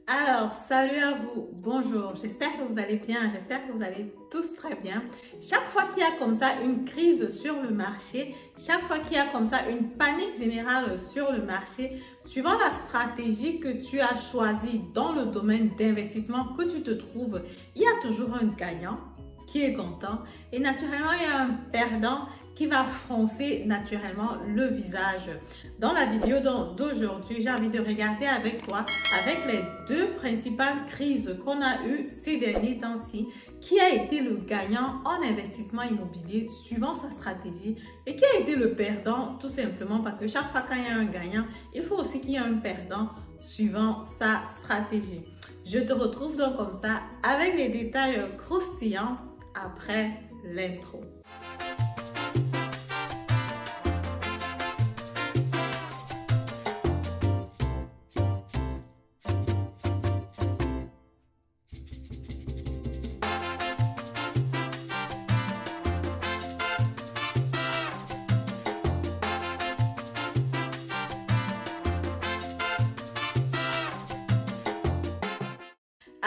Alors, salut à vous, bonjour, j'espère que vous allez bien, j'espère que vous allez tous très bien. Chaque fois qu'il y a comme ça une crise sur le marché, chaque fois qu'il y a comme ça une panique générale sur le marché, suivant la stratégie que tu as choisie dans le domaine d'investissement que tu te trouves, il y a toujours un gagnant qui est content et naturellement il y a un perdant qui va froncer naturellement le visage. Dans la vidéo d'aujourd'hui, j'ai envie de regarder avec toi, avec les deux principales crises qu'on a eues ces derniers temps-ci, qui a été le gagnant en investissement immobilier suivant sa stratégie et qui a été le perdant tout simplement parce que chaque fois qu'il y a un gagnant, il faut aussi qu'il y ait un perdant suivant sa stratégie. Je te retrouve donc comme ça avec les détails croustillants après l'intro.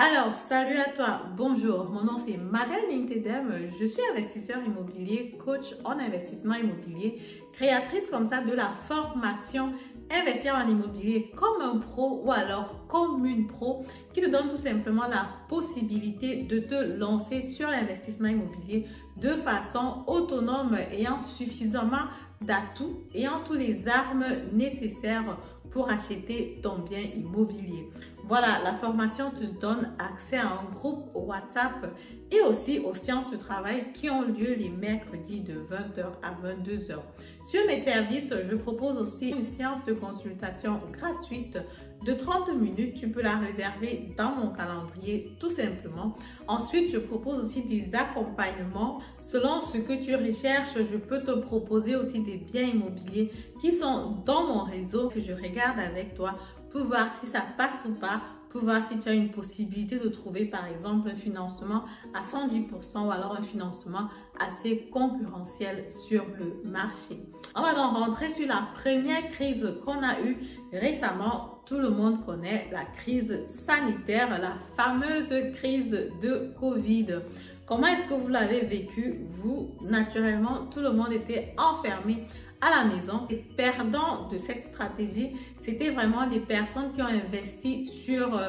Alors, salut à toi, bonjour, mon nom c'est Madeleine Intedem, je suis investisseur immobilier, coach en investissement immobilier, créatrice comme ça de la formation Investir en immobilier comme un pro ou alors comme une pro qui te donne tout simplement la possibilité de te lancer sur l'investissement immobilier de façon autonome, ayant suffisamment d'atouts, ayant toutes les armes nécessaires pour acheter ton bien immobilier. Voilà, la formation te donne accès à un groupe WhatsApp et aussi aux séances de travail qui ont lieu les mercredis de 20h à 22h. Sur mes services, je propose aussi une séance de consultation gratuite de 30 minutes. Tu peux la réserver dans mon calendrier tout simplement. Ensuite, je propose aussi des accompagnements. Selon ce que tu recherches, je peux te proposer aussi des biens immobiliers qui sont dans mon réseau que je regarde avec toi pour voir si ça passe ou pas, pour voir si tu as une possibilité de trouver par exemple un financement à 110% ou alors un financement assez concurrentiel sur le marché. On va donc rentrer sur la première crise qu'on a eue récemment. Tout le monde connaît la crise sanitaire, la fameuse crise de Covid. Comment est-ce que vous l'avez vécu? Vous, naturellement, tout le monde était enfermé à la maison. Les perdants de cette stratégie, c'était vraiment des personnes qui ont investi sur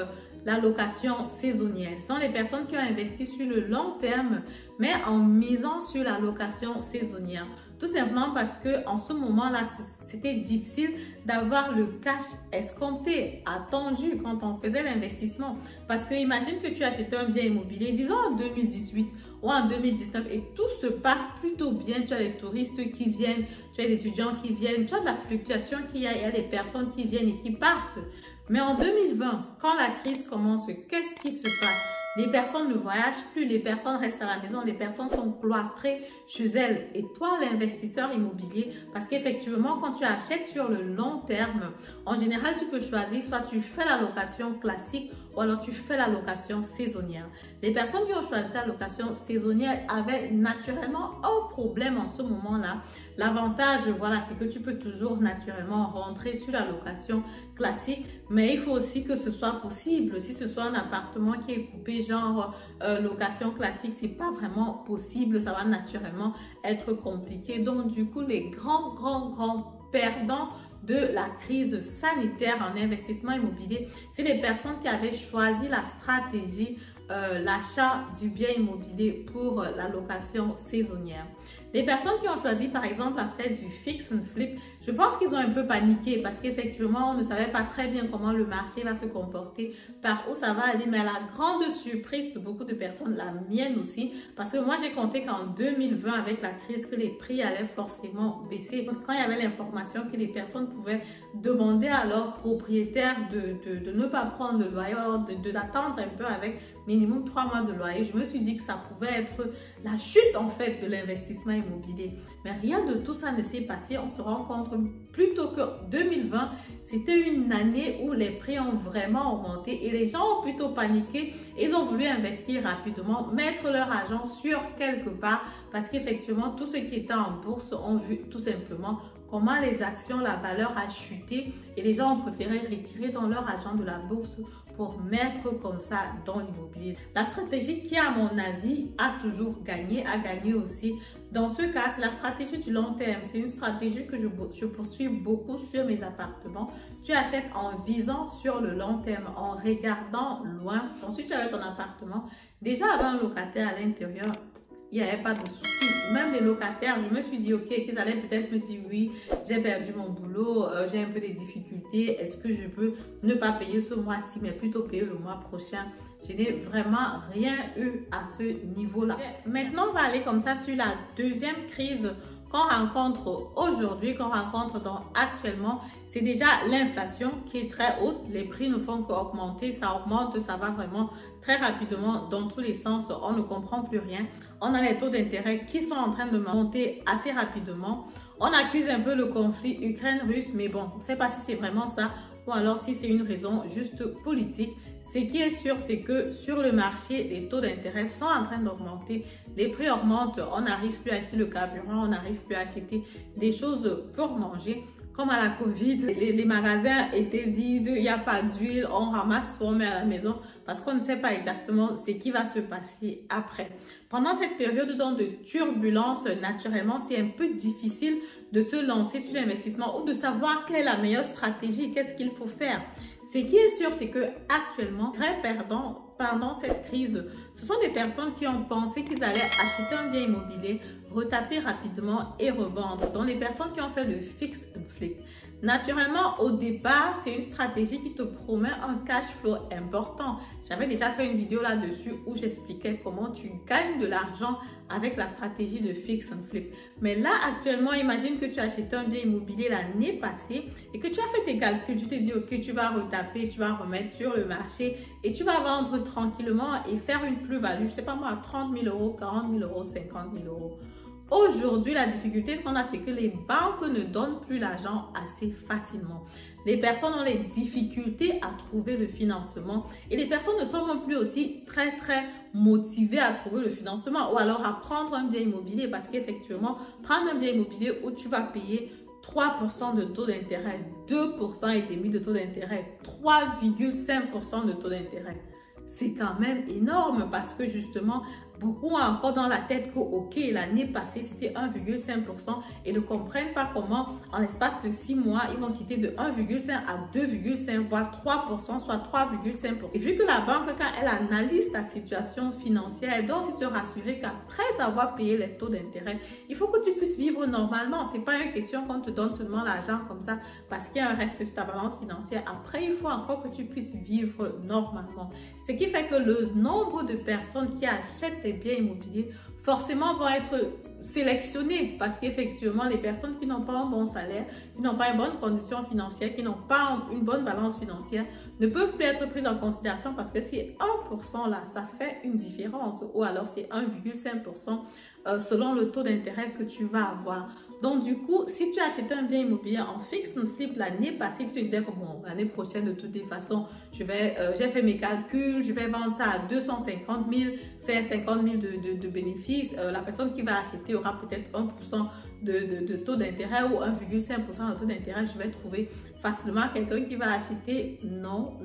la location saisonnière. Ce sont les personnes qui ont investi sur le long terme, mais en misant sur la location saisonnière. Tout simplement parce que en ce moment-là, c'était difficile d'avoir le cash escompté, attendu quand on faisait l'investissement. Parce que imagine que tu achètes un bien immobilier, disons en 2018 ou en 2019 et tout se passe plutôt bien. Tu as les touristes qui viennent, tu as les étudiants qui viennent, tu as de la fluctuation qu'il y a, il y a des personnes qui viennent et qui partent. Mais en 2020, quand la crise commence, qu'est-ce qui se passe? Les personnes ne voyagent plus, les personnes restent à la maison, les personnes sont cloîtrées chez elles. Et toi, l'investisseur immobilier, parce qu'effectivement, quand tu achètes sur le long terme, en général, tu peux choisir, soit tu fais la location classique ou alors tu fais la location saisonnière. Les personnes qui ont choisi la location saisonnière avaient naturellement un problème en ce moment-là. L'avantage, voilà, c'est que tu peux toujours naturellement rentrer sur la location classique, mais il faut aussi que ce soit possible. Si ce soit un appartement qui est coupé, genre location classique, c'est pas vraiment possible, ça va naturellement être compliqué. Donc du coup, les grands perdants de la crise sanitaire en investissement immobilier, c'est les personnes qui avaient choisi la stratégie l'achat du bien immobilier pour la location saisonnière. Les personnes qui ont choisi par exemple à faire du fix and flip, je pense qu'ils ont un peu paniqué parce qu'effectivement on ne savait pas très bien comment le marché va se comporter, par où ça va aller, mais à la grande surprise de beaucoup de personnes, la mienne aussi, parce que moi j'ai compté qu'en 2020 avec la crise que les prix allaient forcément baisser. Quand il y avait l'information que les personnes pouvaient demander à leurs propriétaires de ne pas prendre le loyer, d'attendre un peu avec minimum 3 mois de loyer, je me suis dit que ça pouvait être la chute en fait de l'investissement immobilier. Mais rien de tout ça ne s'est passé. On se rend compte plutôt que 2020, c'était une année où les prix ont vraiment augmenté et les gens ont plutôt paniqué. Ils ont voulu investir rapidement, mettre leur argent sur quelque part parce qu'effectivement, tous ceux qui étaient en bourse ont vu tout simplement comment les actions, la valeur a chuté et les gens ont préféré retirer dans leur argent de la bourse pour mettre comme ça dans l'immobilier. La stratégie qui, à mon avis, a toujours gagné, a gagné aussi. Dans ce cas, c'est la stratégie du long terme. C'est une stratégie que je poursuis beaucoup sur mes appartements. Tu achètes en visant sur le long terme, en regardant loin. Ensuite, tu avais ton appartement. Déjà, avant un locataire à l'intérieur, il n'y avait pas de souci. Même les locataires, je me suis dit, ok, qu'ils allaient peut-être me dire, oui, j'ai perdu mon boulot, j'ai un peu des difficultés. Est-ce que je peux ne pas payer ce mois-ci, mais plutôt payer le mois prochain? Je n'ai vraiment rien eu à ce niveau-là. Maintenant, on va aller comme ça sur la deuxième crise qu'on rencontre aujourd'hui, qu'on rencontre actuellement. C'est déjà l'inflation qui est très haute. Les prix ne font qu'augmenter. Ça augmente, ça va vraiment très rapidement dans tous les sens. On ne comprend plus rien. On a les taux d'intérêt qui sont en train de monter assez rapidement. On accuse un peu le conflit Ukraine-Russe, mais bon, on ne sait pas si c'est vraiment ça ou alors si c'est une raison juste politique. Ce qui est sûr, c'est que sur le marché, les taux d'intérêt sont en train d'augmenter. Les prix augmentent, on n'arrive plus à acheter le carburant, on n'arrive plus à acheter des choses pour manger. Comme à la Covid, les magasins étaient vides, il n'y a pas d'huile, on ramasse tout, on met à la maison parce qu'on ne sait pas exactement ce qui va se passer après. Pendant cette période de turbulence, naturellement, c'est un peu difficile de se lancer sur l'investissement ou de savoir quelle est la meilleure stratégie, qu'est-ce qu'il faut faire. Ce qui est sûr, c'est que actuellement, très perdants pendant cette crise, ce sont des personnes qui ont pensé qu'ils allaient acheter un bien immobilier, retaper rapidement et revendre. Donc, les personnes qui ont fait le fix and flip. Naturellement, au départ, c'est une stratégie qui te promet un cash flow important. J'avais déjà fait une vidéo là-dessus où j'expliquais comment tu gagnes de l'argent avec la stratégie de fix and flip. Mais là, actuellement, imagine que tu as acheté un bien immobilier l'année passée et que tu as fait tes calculs. Tu t'es dit, ok, tu vas retaper, tu vas remettre sur le marché et tu vas vendre tranquillement et faire une plus-value, je sais pas moi, 30 000 euros, 40 000 euros, 50 000 euros. Aujourd'hui, la difficulté qu'on a, c'est que les banques ne donnent plus l'argent assez facilement. Les personnes ont les difficultés à trouver le financement et les personnes ne sont non plus aussi très motivées à trouver le financement ou alors à prendre un bien immobilier parce qu'effectivement, prendre un bien immobilier où tu vas payer 3% de taux d'intérêt, 2% et demi de taux d'intérêt, 3,5% de taux d'intérêt. C'est quand même énorme parce que justement, beaucoup ont encore dans la tête que, ok, l'année passée, c'était 1,5% et ne comprennent pas comment, en l'espace de 6 mois, ils vont quitter de 1,5 à 2,5, voire 3%, soit 3,5%. Et vu que la banque, quand elle analyse ta situation financière, elle doit aussi se rassurer qu'après avoir payé les taux d'intérêt, il faut que tu puisses vivre normalement. Ce n'est pas une question qu'on te donne seulement l'argent comme ça parce qu'il y a un reste sur ta balance financière. Après, il faut encore que tu puisses vivre normalement. Ce qui fait que le nombre de personnes qui achètent des biens immobiliers forcément vont être sélectionnées parce qu'effectivement, les personnes qui n'ont pas un bon salaire, qui n'ont pas une bonne condition financière, qui n'ont pas une bonne balance financière, ne peuvent plus être prises en considération parce que c'est 1% là, ça fait une différence ou alors c'est 1,5% selon le taux d'intérêt que tu vas avoir. Donc du coup, si tu achètes un bien immobilier en fix and flip l'année passée, tu te disais que bon, l'année prochaine de toutes les façons, j'ai fait mes calculs, je vais vendre ça à 250 000, faire 50 000 de bénéfices. La personne qui va acheter aura peut-être 1% de taux d'intérêt ou 1,5% de taux d'intérêt. Je vais trouver facilement quelqu'un qui va acheter. Non.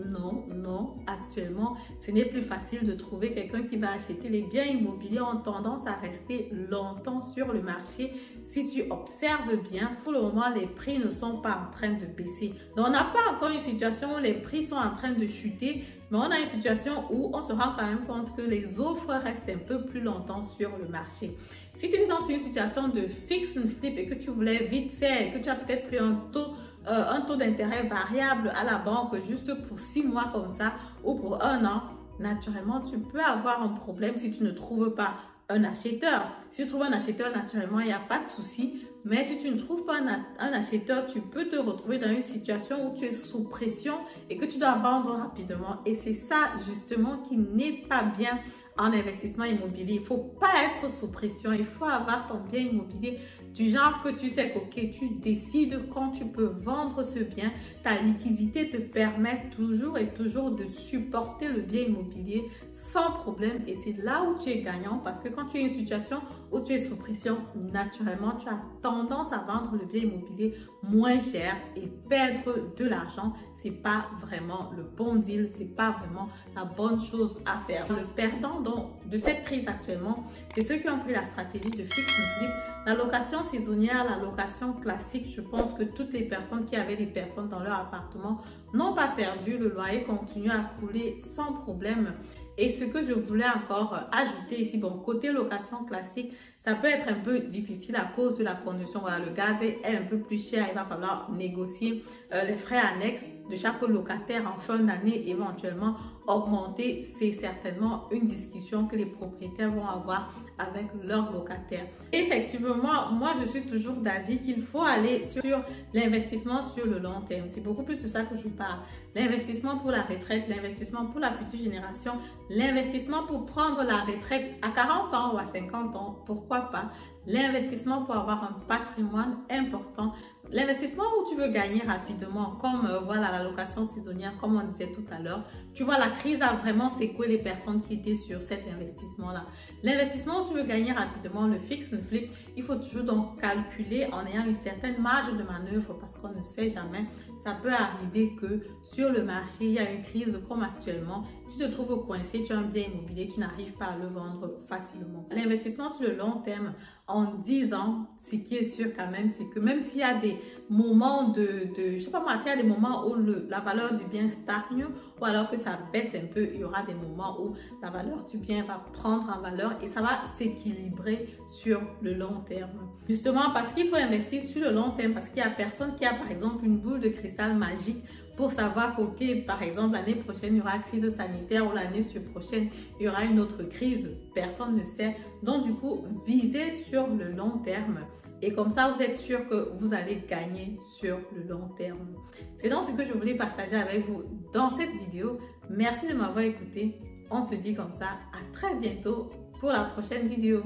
Actuellement, ce n'est plus facile de trouver quelqu'un qui va acheter. Les biens immobiliers ont tendance à rester longtemps sur le marché. Si tu observes bien, pour le moment, les prix ne sont pas en train de baisser. Donc, on n'a pas encore une situation où les prix sont en train de chuter, mais on a une situation où on se rend quand même compte que les offres restent un peu plus longtemps sur le marché. Si tu es dans une situation de fix and flip et que tu voulais vite faire et que tu as peut-être pris un taux d'intérêt variable à la banque juste pour 6 mois comme ça ou pour 1 an, naturellement, tu peux avoir un problème si tu ne trouves pas un acheteur. Si tu trouves un acheteur, naturellement, il n'y a pas de souci. Mais si tu ne trouves pas un acheteur, tu peux te retrouver dans une situation où tu es sous pression et que tu dois vendre rapidement. Et c'est ça, justement, qui n'est pas bien en investissement immobilier. Il ne faut pas être sous pression. Il faut avoir ton bien immobilier du genre que tu sais que tu décides quand tu peux vendre ce bien, ta liquidité te permet toujours et toujours de supporter le bien immobilier sans problème et c'est là où tu es gagnant parce que quand tu es une situation où tu es sous pression, naturellement, tu as tendance à vendre le bien immobilier moins cher et perdre de l'argent. C'est pas vraiment le bon deal, c'est pas vraiment la bonne chose à faire. Le perdant de cette crise actuellement, c'est ceux qui ont pris la stratégie de fix and flip. La location saisonnière, la location classique, je pense que toutes les personnes qui avaient des personnes dans leur appartement n'ont pas perdu. Le loyer continue à couler sans problème. Et ce que je voulais encore ajouter ici, bon, côté location classique, ça peut être un peu difficile à cause de la condition. Voilà, le gaz est un peu plus cher. Il va falloir négocier les frais annexes de chaque locataire en fin d'année, éventuellement augmenter. C'est certainement une discussion que les propriétaires vont avoir avec leurs locataires. Effectivement, moi, je suis toujours d'avis qu'il faut aller sur l'investissement sur le long terme. C'est beaucoup plus de ça que je parle. L'investissement pour la retraite, l'investissement pour la future génération, l'investissement pour prendre la retraite à 40 ans ou à 50 ans, pourquoi pas. L'investissement pour avoir un patrimoine important. L'investissement où tu veux gagner rapidement, comme voilà la location saisonnière, comme on disait tout à l'heure. Tu vois, la crise a vraiment secoué les personnes qui étaient sur cet investissement-là. L'investissement où tu veux gagner rapidement, le fix and flip, il faut toujours donc calculer en ayant une certaine marge de manœuvre parce qu'on ne sait jamais. Ça peut arriver que sur le marché, il y a une crise comme actuellement. Tu te trouves coincé, tu as un bien immobilier, tu n'arrives pas à le vendre facilement. L'investissement sur le long terme, en 10 ans, ce qui est sûr quand même, c'est que même s'il y a des moments je sais pas moi, s'il y a des moments où la valeur du bien stagne ou alors que ça baisse un peu, il y aura des moments où la valeur du bien va prendre en valeur et ça va s'équilibrer sur le long terme. Justement parce qu'il faut investir sur le long terme parce qu'il n'y a personne qui a par exemple une boule de cristal magique pour savoir que, par exemple, l'année prochaine, il y aura crise sanitaire ou l'année prochaine, il y aura une autre crise. Personne ne sait. Donc, du coup, visez sur le long terme. Et comme ça, vous êtes sûr que vous allez gagner sur le long terme. C'est donc ce que je voulais partager avec vous dans cette vidéo. Merci de m'avoir écouté. On se dit comme ça. À très bientôt pour la prochaine vidéo.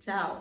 Ciao!